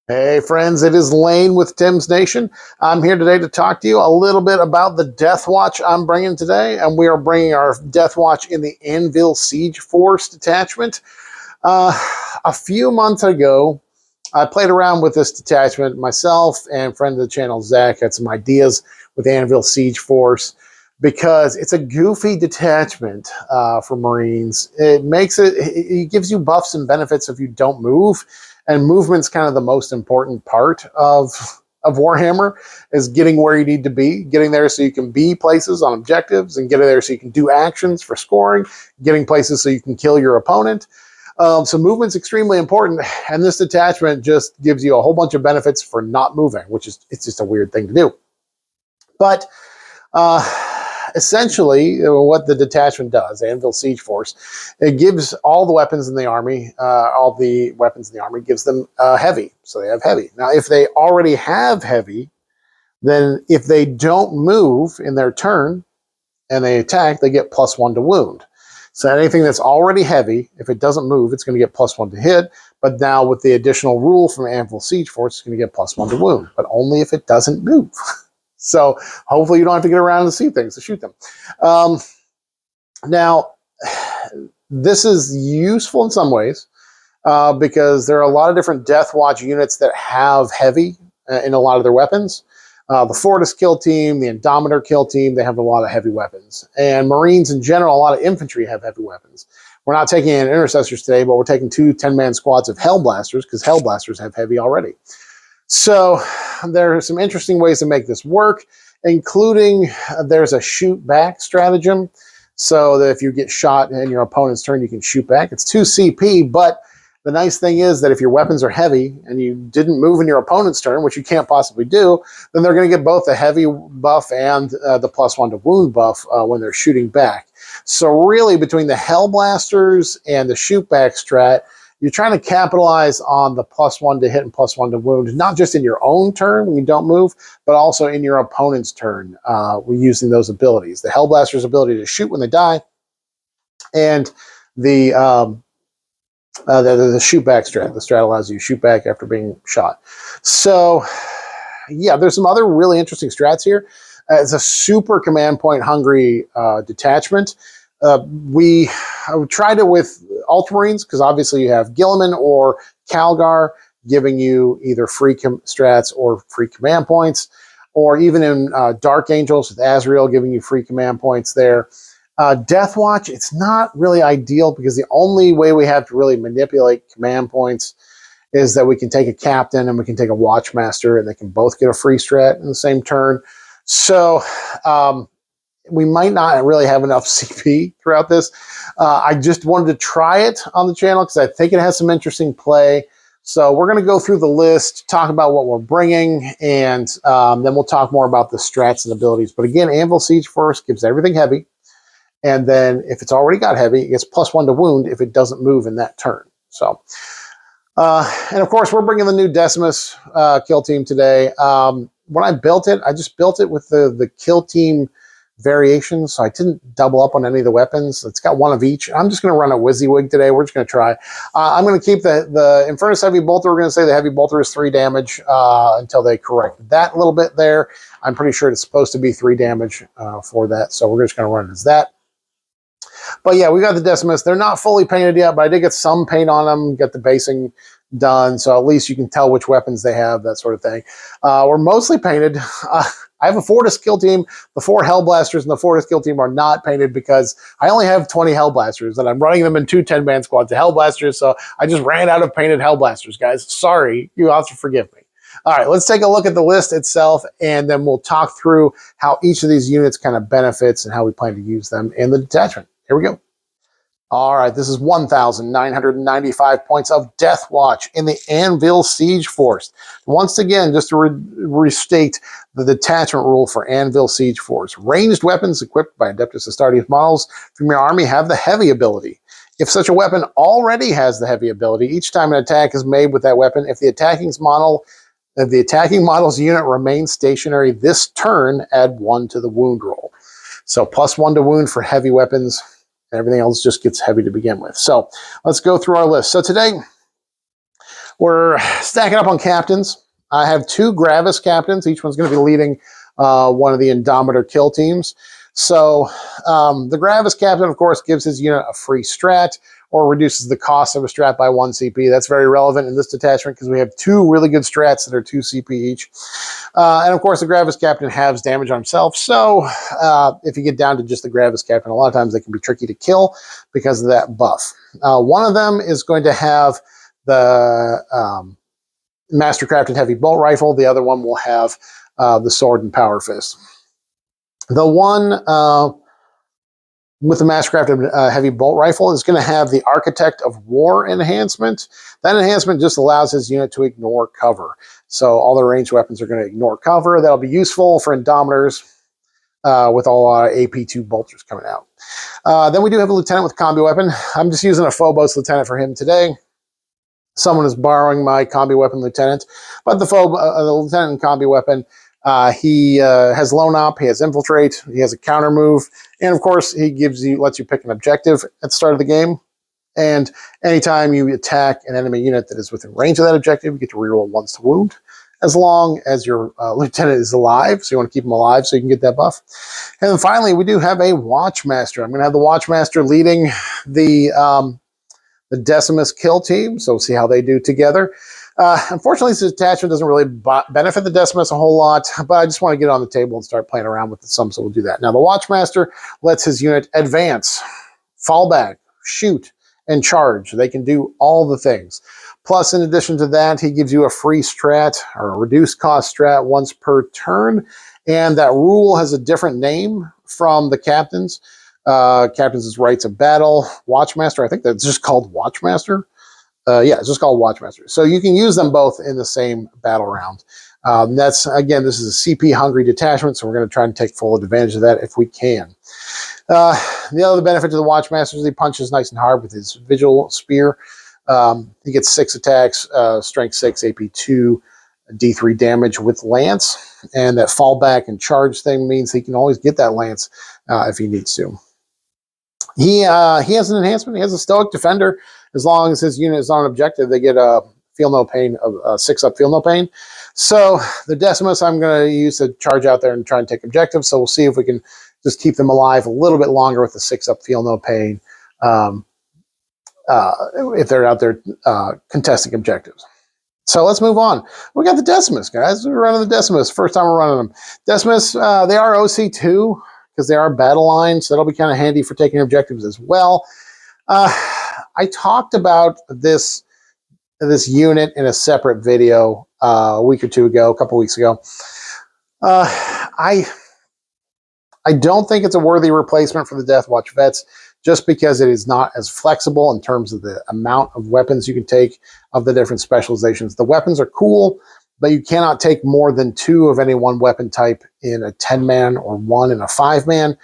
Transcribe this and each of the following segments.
Hey friends, it is Lane with Tim's Nation. I'm here today to talk to you a little bit about the DeathWatch I'm bringing today, and we are bringing our DeathWatch in the Anvil Siege Force detachment. A few months ago, I played around with this detachment myself, and friend of the channel Zach had some ideas with Anvil Siege Force because it's a goofy detachment for Marines. It gives you buffs and benefits if you don't move. And movement's kind of the most important part of Warhammer, is getting where you need to be, getting there so you can be places on objectives, and getting there so you can do actions for scoring, getting places so you can kill your opponent. So movement's extremely important, and this detachment just gives you a whole bunch of benefits for not moving, it's just a weird thing to do. But essentially, what the detachment does, Anvil Siege Force, it gives all the weapons in the army, gives them heavy. So they have heavy. Now, if they already have heavy, then if they don't move in their turn and they attack, they get +1 to wound. So anything that's already heavy, if it doesn't move, it's going to get +1 to hit. But now with the additional rule from Anvil Siege Force, it's going to get +1 to wound, but only if it doesn't move. So hopefully you don't have to get around and see things to shoot them. Now, this is useful in some ways because there are a lot of different DeathWatch units that have heavy in a lot of their weapons. The Fortis Kill Team, the Indomitor Kill Team, they have a lot of heavy weapons. And Marines in general, a lot of infantry have heavy weapons. We're not taking in intercessors today, but we're taking 2 10-man squads of Hellblasters because Hellblasters have heavy already. So there are some interesting ways to make this work, including there's a shoot back stratagem. So that if you get shot in your opponent's turn, you can shoot back. It's 2 CP, but the nice thing is that if your weapons are heavy and you didn't move in your opponent's turn, which you can't possibly do, then they're going to get both the heavy buff and the +1 to wound buff when they're shooting back. So really, between the Hellblasters and the shoot back strat, you're trying to capitalize on the +1 to hit and +1 to wound, not just in your own turn when you don't move, but also in your opponent's turn using those abilities. The Hellblaster's ability to shoot when they die, and the shoot back strat. The strat allows you to shoot back after being shot. So, yeah, there's some other really interesting strats here. It's a super command point hungry detachment. We tried it with Ultramarines because obviously you have Gilliman or Calgar giving you either free strats or free command points, or even in Dark Angels with Azrael giving you free command points there. DeathWatch, it's not really ideal because the only way we have to really manipulate command points is that we can take a captain and we can take a watchmaster, and they can both get a free strat in the same turn. So we might not really have enough CP throughout this. I just wanted to try it on the channel because I think it has some interesting play. So we're going to go through the list, talk about what we're bringing, and then we'll talk more about the strats and abilities. But again, Anvil Siege Force gives everything heavy. And then if it's already got heavy, it gets +1 to wound if it doesn't move in that turn. So, and of course, we're bringing the new Decimus Kill Team today. When I built it, I just built it with the Kill Team variations, so I didn't double up on any of the weapons. It's got one of each. I'm just going to run a WYSIWYG today. We're just going to try. I'm going to keep the Infernus Heavy Bolter. We're going to say the Heavy Bolter is 3 damage until they correct that a little bit there. I'm pretty sure it's supposed to be 3 damage for that, so we're just going to run it as that. But yeah, we got the Decimus. They're not fully painted yet, but I did get some paint on them, get the basing done, so at least you can tell which weapons they have, that sort of thing. We're mostly painted. I have a Fortis Kill Team. The 4 Hellblasters and the Fortis Kill Team are not painted because I only have 20 Hellblasters, and I'm running them in 2 10-man squads of Hellblasters, so I just ran out of painted Hellblasters, guys. Sorry. You have to forgive me. All right, let's take a look at the list itself, and then we'll talk through how each of these units kind of benefits and how we plan to use them in the detachment. Here we go. All right, this is 1,995 points of DeathWatch in the Anvil Siege Force. Once again, just to restate the detachment rule for Anvil Siege Force. Ranged weapons equipped by Adeptus Astartes models from your army have the heavy ability. If such a weapon already has the heavy ability, each time an attack is made with that weapon, if the attacking model's unit remains stationary this turn, add 1 to the wound roll. So +1 to wound for heavy weapons. Everything else just gets heavy to begin with. So let's go through our list. So today We're stacking up on captains. I have 2 Gravis captains. Each one's going to be leading one of the Indomitor kill teams. So the Gravis captain, of course, gives his unit a free strat or reduces the cost of a strat by 1 CP. That's very relevant in this detachment because we have 2 really good strats that are 2 CP each. And of course, the Gravis captain halves damage on himself. So if you get down to just the Gravis captain, a lot of times they can be tricky to kill because of that buff. One of them is going to have the Mastercrafted Heavy Bolt Rifle. The other one will have the Sword and Power Fist. The one with the Mastercrafted Heavy Bolt Rifle is going to have the Architect of War enhancement. That enhancement just allows his unit to ignore cover. So all the ranged weapons are going to ignore cover. That'll be useful for Indomitors with all AP2 bolters coming out. Then we do have a Lieutenant with Combi Weapon. I'm just using a Phobos Lieutenant for him today. Someone is borrowing my Combi Weapon Lieutenant, but the Lieutenant and Combi Weapon, he has Lone Op, he has Infiltrate, he has a counter move, and of course he lets you pick an objective at the start of the game. And anytime you attack an enemy unit that is within range of that objective, you get to reroll 1 to wound, as long as your lieutenant is alive. So you want to keep him alive so you can get that buff. And then finally, we do have a Watchmaster. I'm going to have the Watchmaster leading the Decimus Kill Team. So we'll see how they do together. Unfortunately, this attachment doesn't really benefit the Decimus a whole lot, but I just want to get it on the table and start playing around with it some, so we'll do that. Now, the Watchmaster lets his unit advance, fall back, shoot, and charge. They can do all the things. Plus, in addition to that, he gives you a free strat or a reduced cost strat once per turn, and that rule has a different name from the captains. Captains' Rights of Battle, Watchmaster, I think that's just called Watchmaster. Yeah, it's just called Watchmaster. So you can use them both in the same battle round. This is a CP hungry detachment, so we're going to try and take full advantage of that if we can. The other benefit to the Watchmaster is he punches nice and hard with his Vigil Spear. He gets 6 attacks, Strength 6, AP 2, D3 damage with Lance, and that fallback and charge thing means he can always get that Lance if he needs to. He has an enhancement. He has a Stoic Defender. As long as his unit is on objective, they get a Feel No Pain, of 6-up Feel No Pain. So the Decimus I'm going to use to charge out there and try and take objectives. So we'll see if we can just keep them alive a little bit longer with the 6-up Feel No Pain if they're out there contesting objectives. So let's move on. We got the Decimus, guys. We're running the Decimus. First time we're running them. Decimus, they are OC2 because they are battle lines. So that'll be kind of handy for taking objectives as well. I talked about this unit in a separate video a week or two ago, a couple weeks ago. I don't think it's a worthy replacement for the DeathWatch vets just because it is not as flexible in terms of the amount of weapons you can take of the different specializations. The weapons are cool, but you cannot take more than 2 of any one weapon type in a 10-man or 1 in a 5-man.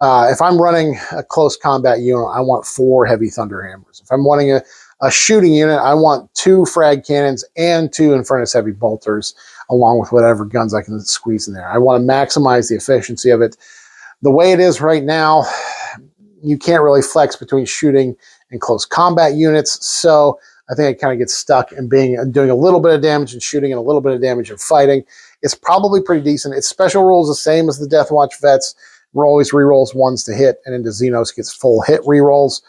If I'm running a close combat unit, I want 4 heavy thunder hammers. If I'm wanting a shooting unit, I want 2 frag cannons and 2 Infernus heavy bolters, along with whatever guns I can squeeze in there. I want to maximize the efficiency of it. The way it is right now, you can't really flex between shooting and close combat units, so I think it kind of gets stuck in doing a little bit of damage in shooting and a little bit of damage in fighting. It's probably pretty decent. Its special rules the same as the DeathWatch vets. Always rerolls 1s to hit, and into Xenos gets full hit rerolls.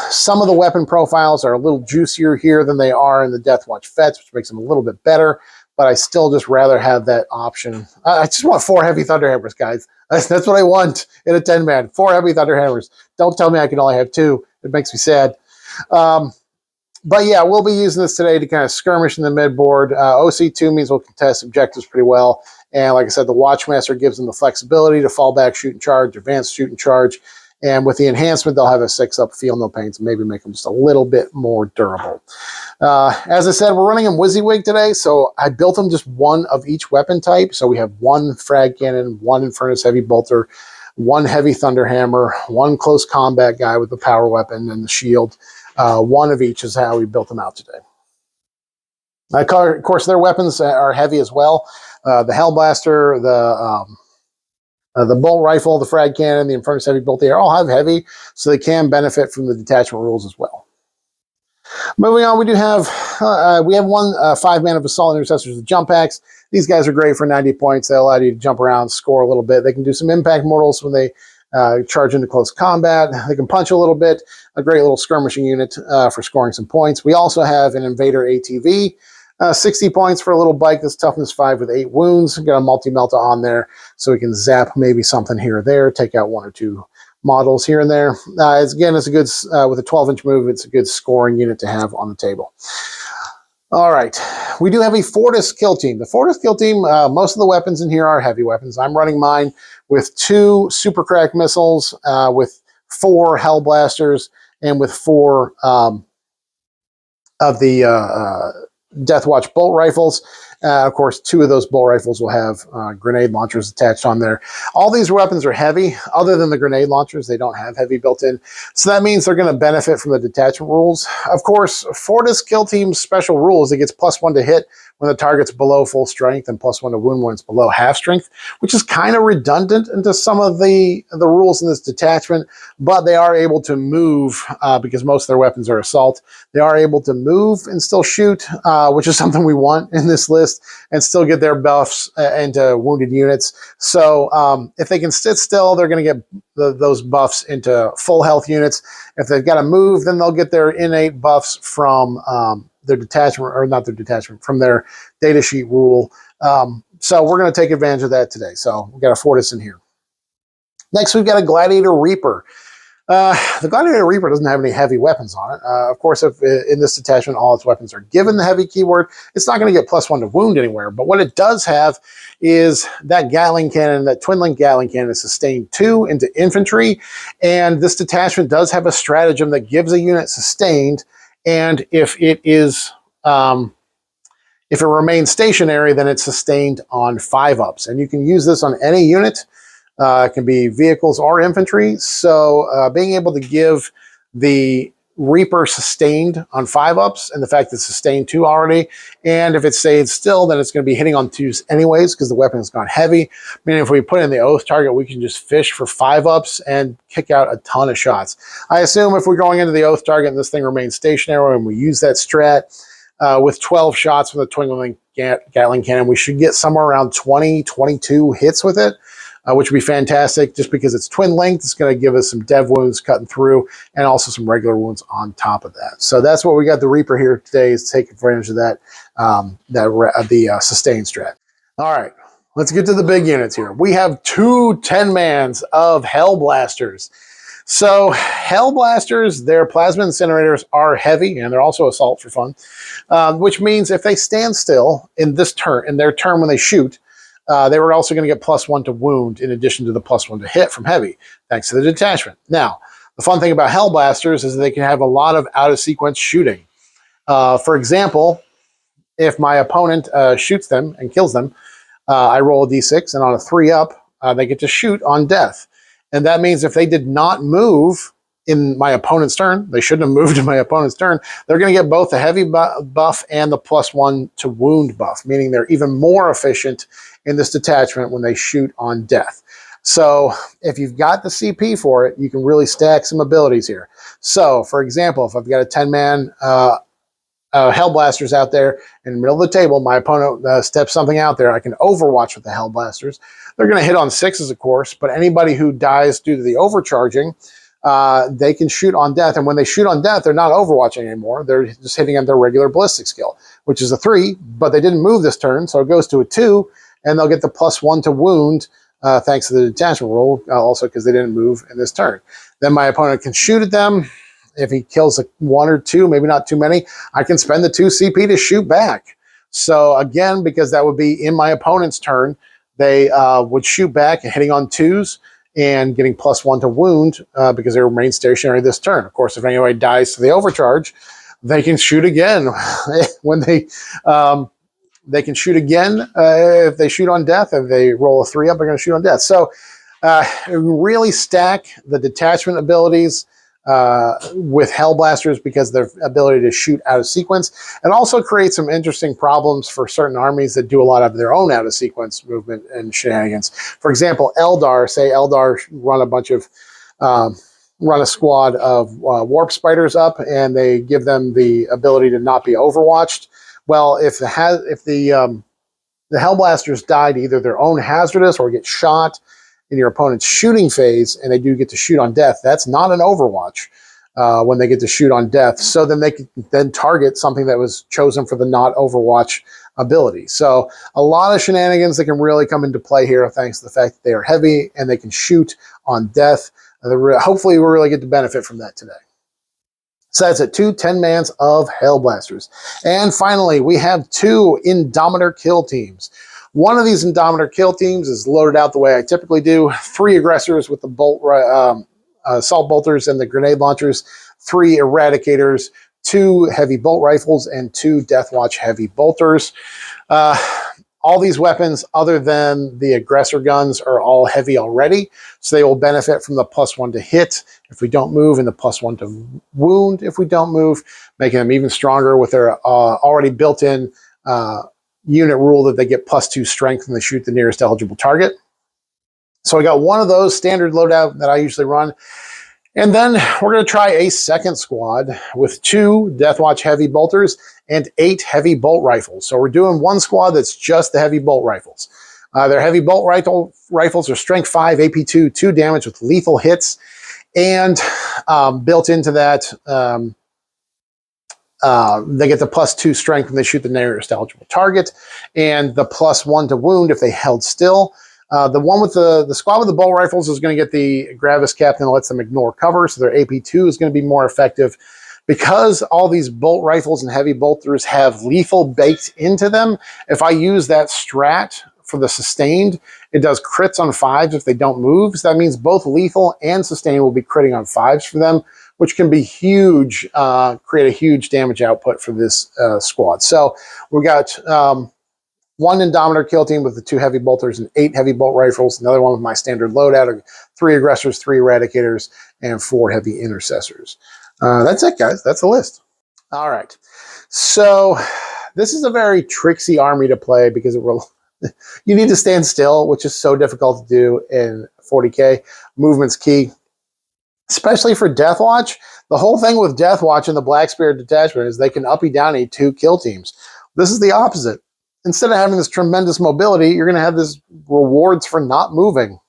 Some of the weapon profiles are a little juicier here than they are in the DeathWatch vets, which makes them a little bit better, but I still just rather have that option. I just want 4 heavy thunder hammers, guys. That's what I want in a 10-man. 4 heavy thunder hammers. Don't tell me I can only have 2. It makes me sad. But yeah, we'll be using this today to kind of skirmish in the mid-board. OC2 means we'll contest objectives pretty well. And like I said, the Watchmaster gives them the flexibility to fall back, shoot and charge, advance, shoot and charge. And with the enhancement, they'll have a 6-up Feel No Pain, so maybe make them just a little bit more durable. As I said, we're running them WYSIWYG today, so I built them just 1 of each weapon type. So we have 1 frag cannon, 1 Infernus heavy bolter, 1 heavy thunder hammer, 1 close combat guy with the power weapon and the shield. 1 of each is how we built them out today. Of course, their weapons are heavy as well. The Hellblaster, the bolt rifle, the frag cannon, the Infernus heavy bolt, they all have heavy, so they can benefit from the detachment rules as well. Moving on, we do have one 5-man of assault intercessors with jump packs. These guys are great for 90 points. They allow you to jump around, score a little bit. They can do some impact mortals when they charge into close combat. They can punch a little bit. A great little skirmishing unit for scoring some points. We also have an Invader ATV. 60 points for a little bike that's toughness 5 with 8 wounds. Got a multi-melta on there so we can zap maybe something here or there, take out 1 or 2 models here and there. Again, it's a good, with a 12-inch move, it's a good scoring unit to have on the table. All right, we do have a Fortis Kill Team. The Fortis Kill Team, most of the weapons in here are heavy weapons. I'm running mine with 2 Super Crack missiles, with 4 Hell Blasters, and with 4 of the DeathWatch bolt rifles. Of course, 2 of those bolt rifles will have grenade launchers attached on there. All these weapons are heavy. Other than the grenade launchers, they don't have heavy built in. So that means they're going to benefit from the detachment rules. Of course, Fortis Kill Team's special rules, it gets +1 to hit when the target's below full strength and +1 to wound when it's below half strength, which is kind of redundant into some of the rules in this detachment, but they are able to move because most of their weapons are assault. They are able to move and still shoot, which is something we want in this list, and still get their buffs into wounded units. So if they can sit still, they're going to get those buffs into full health units. If they've got to move, then they'll get their innate buffs from their detachment, or not their detachment, from their data sheet rule. So we're going to take advantage of that today. So we've got a Fortis in here. Next, we've got a Gladiator Reaper. The Gladiator Reaper doesn't have any heavy weapons on it. Of course, if in this detachment all its weapons are given the heavy keyword, it's not going to get +1 to wound anywhere. But what it does have is that Gatling cannon, that twin-link Gatling cannon is sustained 2 into infantry. And this detachment does have a stratagem that gives a unit sustained. And if it is, if it remains stationary, then it's sustained on 5-ups. And you can use this on any unit. It can be vehicles or infantry. So being able to give the Reaper sustained on 5-ups, and the fact that it's sustained 2 already, and if it stays still, then it's going to be hitting on 2s anyways because the weapon has gone heavy. Meaning if we put in the Oath target, we can just fish for 5-ups and kick out a ton of shots. I assume if we're going into the Oath target and this thing remains stationary and we use that strat with 12 shots from the twin-link Gatling cannon, we should get somewhere around 20, 22 hits with it. Which would be fantastic just because it's twin linked. It's going to give us some dev wounds cutting through and also some regular wounds on top of that. So that's what we got the Reaper here today, is take advantage of that, the sustain strat. All right, let's get to the big units here. We have 2 10-mans of Hell Blasters. So Hell Blasters, their plasma incinerators are heavy, and they're also assault for fun, which means if they stand still in this turn, in their turn when they shoot, they were also going to get +1 to wound in addition to the +1 to hit from heavy, thanks to the detachment. Now, the fun thing about Hell Blasters is that they can have a lot of out-of-sequence shooting. For example, if my opponent shoots them and kills them, I roll a d6, and on a 3-up, they get to shoot on death. And that means if they did not move in my opponent's turn, they shouldn't have moved in my opponent's turn, they're going to get both the heavy buff and the +1 to wound buff, meaning they're even more efficient in this detachment when they shoot on death. So if you've got the CP for it, you can really stack some abilities here. So for example, if I've got a 10-man Hell Blasters out there in the middle of the table, my opponent steps something out there, I can overwatch with the Hell Blasters. They're going to hit on 6s, of course, but anybody who dies due to the overcharging, they can shoot on death. And when they shoot on death, they're not overwatching anymore. They're just hitting on their regular ballistic skill, which is a 3, but they didn't move this turn, so it goes to a 2, and they'll get the +1 to wound thanks to the detachment roll, also because they didn't move in this turn. Then my opponent can shoot at them. If he kills 1 or 2, maybe not too many, I can spend the 2 CP to shoot back. So again, because that would be in my opponent's turn, they would shoot back, hitting on 2s and getting +1 to wound because they remain stationary this turn. Of course, if anybody dies to the overcharge, they can shoot again when they can shoot again if they shoot on death. If they roll a 3-up, they're going to shoot on death. So really stack the detachment abilities with Hell Blasters because of their ability to shoot out of sequence, and also create some interesting problems for certain armies that do a lot of their own out of sequence movement and shenanigans. For example, Eldar, say Eldar run a bunch of run a squad of warp spiders up, and they give them the ability to not be overwatched. Well, if the Hellblasters die to either their own hazardous or get shot in your opponent's shooting phase, and they do get to shoot on death, that's not an overwatch when they get to shoot on death. So then they can then target something that was chosen for the not overwatch ability. So a lot of shenanigans that can really come into play here thanks to the fact that they are heavy and they can shoot on death. Hopefully we'll really get to benefit from that today. So that's it, 2 10-mans of Hellblasters. And finally, we have 2 Indomitor Kill Teams. One of these Indomitor Kill Teams is loaded out the way I typically do. 3 aggressors with the assault bolters and the grenade launchers, 3 eradicators, 2 heavy bolt rifles, and 2 DeathWatch heavy bolters. All these weapons, other than the aggressor guns, are all heavy already, so they will benefit from the +1 to hit if we don't move, and the +1 to wound if we don't move, making them even stronger with their already built-in unit rule that they get +2 strength when they shoot the nearest eligible target. So I got one of those standard loadout that I usually run. And then we're going to try a second squad with 2 DeathWatch heavy bolters and 8 heavy bolt rifles. So we're doing one squad that's just the heavy bolt rifles. Their heavy bolt rifles are strength 5, AP2, 2 damage with lethal hits. And built into that, they get the +2 strength when they shoot the nearest eligible target, and the +1 to wound if they held still. The one with the squad with the bolt rifles is going to get the Gravis Captain that lets them ignore cover, so their AP2 is going to be more effective. Because all these bolt rifles and heavy bolters have lethal baked into them, if I use that strat for the sustained, it does crits on 5s if they don't move. So that means both lethal and sustained will be critting on 5s for them, which can be huge, create a huge damage output for this squad. So we got 1 Indomitor Kill Team with the 2 heavy bolters and 8 heavy bolt rifles. Another one with my standard loadout of 3 aggressors, 3 eradicators, and 4 heavy intercessors. That's it, guys. That's the list. All right. So this is a very tricksy army to play because it will you need to stand still, which is so difficult to do in 40K. Movement's key, especially for DeathWatch. The whole thing with DeathWatch and the Black Spirit Detachment is they can uppy downy 2 kill teams. This is the opposite. Instead of having this tremendous mobility, you're going to have this rewards for not moving,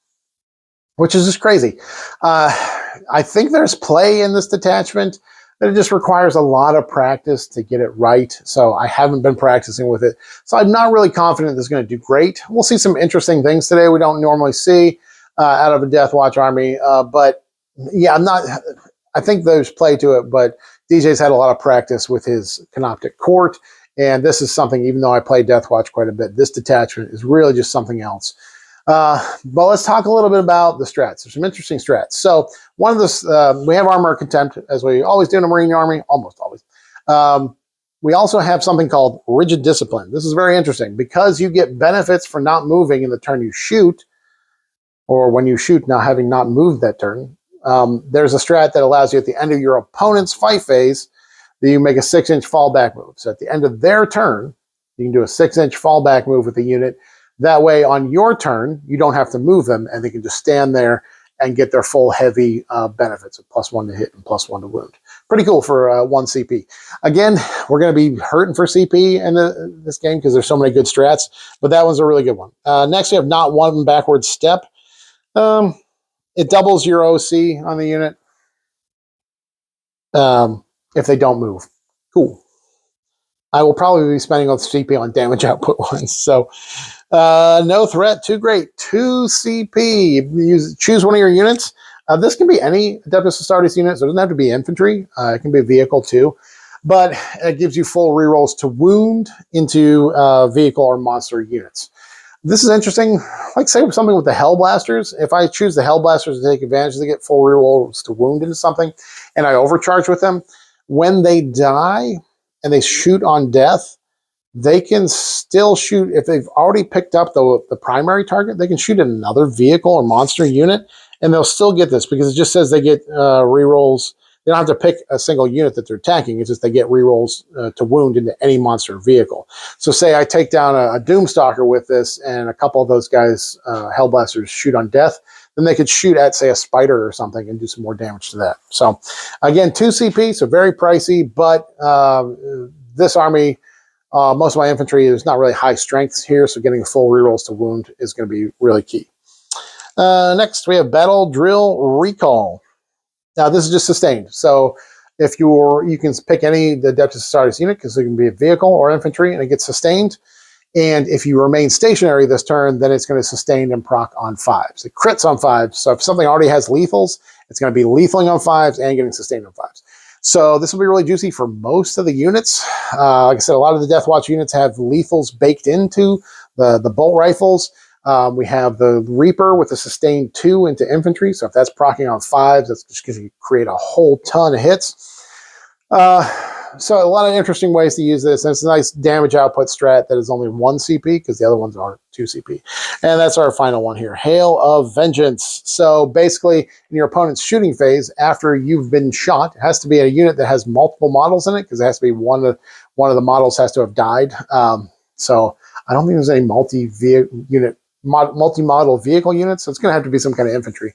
which is just crazy. I think there's play in this detachment, but it just requires a lot of practice to get it right. So I haven't been practicing with it. So I'm not really confident this is going to do great. We'll see some interesting things today we don't normally see out of a DeathWatch army. But yeah, I think there's play to it, but DJ's had a lot of practice with his Canoptic Court. And this is something, even though I play DeathWatch quite a bit, this detachment is really just something else. But let's talk a little bit about the strats. There's some interesting strats. So one of the, we have Armor of Contempt, as we always do in a Marine Army, almost always. We also have something called Rigid Discipline. This is very interesting because you get benefits for not moving in the turn you shoot, or when you shoot now having not moved that turn. There's a strat that allows you at the end of your opponent's fight phase that you make a 6-inch fallback move. So at the end of their turn, you can do a 6-inch fallback move with the unit. That way, on your turn, you don't have to move them, and they can just stand there and get their full heavy benefits of +1 to hit and +1 to wound. Pretty cool for 1 CP. Again, we're going to be hurting for CP in this game because there's so many good strats, but that one's a really good one. Next, we have Not One Backward Step. It doubles your OC on the unit if they don't move. Cool. I will probably be spending on CP on damage output ones. So no threat, too great. 2 CP. Choose one of your units. This can be any Adeptus Astartes unit, so it doesn't have to be infantry. It can be a vehicle too. But it gives you full rerolls to wound into vehicle or monster units. This is interesting. Like say something with the Hellblasters. If I choose the Hellblasters to take advantage, they get full rerolls to wound into something, and I overcharge with them. When they die and they shoot on death, they can still shoot, if they've already picked up the primary target, they can shoot at another vehicle or monster unit, and they'll still get this because it just says they get rerolls. They don't have to pick a single unit that they're attacking. It's just they get rerolls to wound into any monster vehicle. So say I take down a Doomstalker with this, and a couple of those guys, Hellblasters, shoot on death. then they could shoot at, say, a spider or something and do some more damage to that. So, again, 2 CP, so very pricey, but this army, most of my infantry is not really high strength here, so getting full rerolls to wound is going to be really key. Next, we have Battle Drill Recall. Now, this is just sustained. So if you can pick any the Adeptus Astartes unit, because it can be a vehicle or infantry, and it gets sustained. And if you remain stationary this turn, then it's going to sustain and proc on 5s. It crits on 5s. So if something already has lethals, it's going to be lethaling on 5s and getting sustained on 5s. So this will be really juicy for most of the units. Like I said, a lot of the DeathWatch units have lethals baked into the bolt rifles. We have the Reaper with a sustained 2 into infantry. So if that's proccing on 5s, that's just going to create a whole ton of hits. So a lot of interesting ways to use this. And it's a nice damage output strat that is only 1 CP because the other ones are 2 CP. And that's our final one here. Hail of Vengeance. So basically, in your opponent's shooting phase, after you've been shot, it has to be a unit that has multiple models in it because it has to be one of the models has to have died. So I don't think there's any multi-model vehicle units. So it's going to have to be some kind of infantry.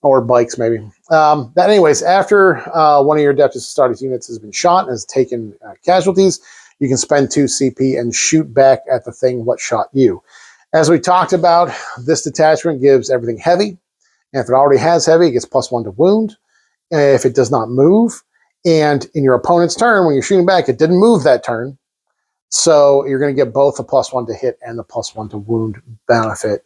Or bikes, maybe. But anyways, after one of your Adeptus Astartes units has been shot and has taken casualties, you can spend 2 CP and shoot back at the thing what shot you. As we talked about, this detachment gives everything heavy. And if it already has heavy, it gets +1 to wound. If it does not move, and in your opponent's turn, when you're shooting back, it didn't move that turn. So you're going to get both the +1 to hit and the +1 to wound benefit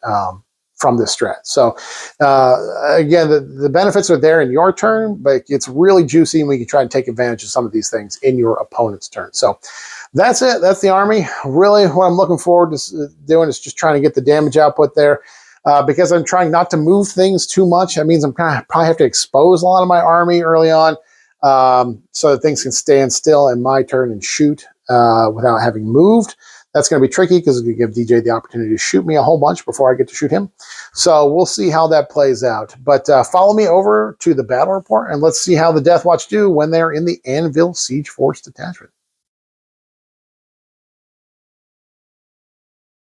from this strat. So again, the benefits are there in your turn, but it's really juicy and we can try and take advantage of some of these things in your opponent's turn. So that's it. That's the army. Really what I'm looking forward to doing is just trying to get the damage output there because I'm trying not to move things too much. That means I'm going to probably have to expose a lot of my army early on so that things can stand still in my turn and shoot without having moved. That's going to be tricky because it's going to give DJ the opportunity to shoot me a whole bunch before I get to shoot him. So we'll see how that plays out. But follow me over to the battle report and let's see how the DeathWatch do when they're in the Anvil Siege Force detachment.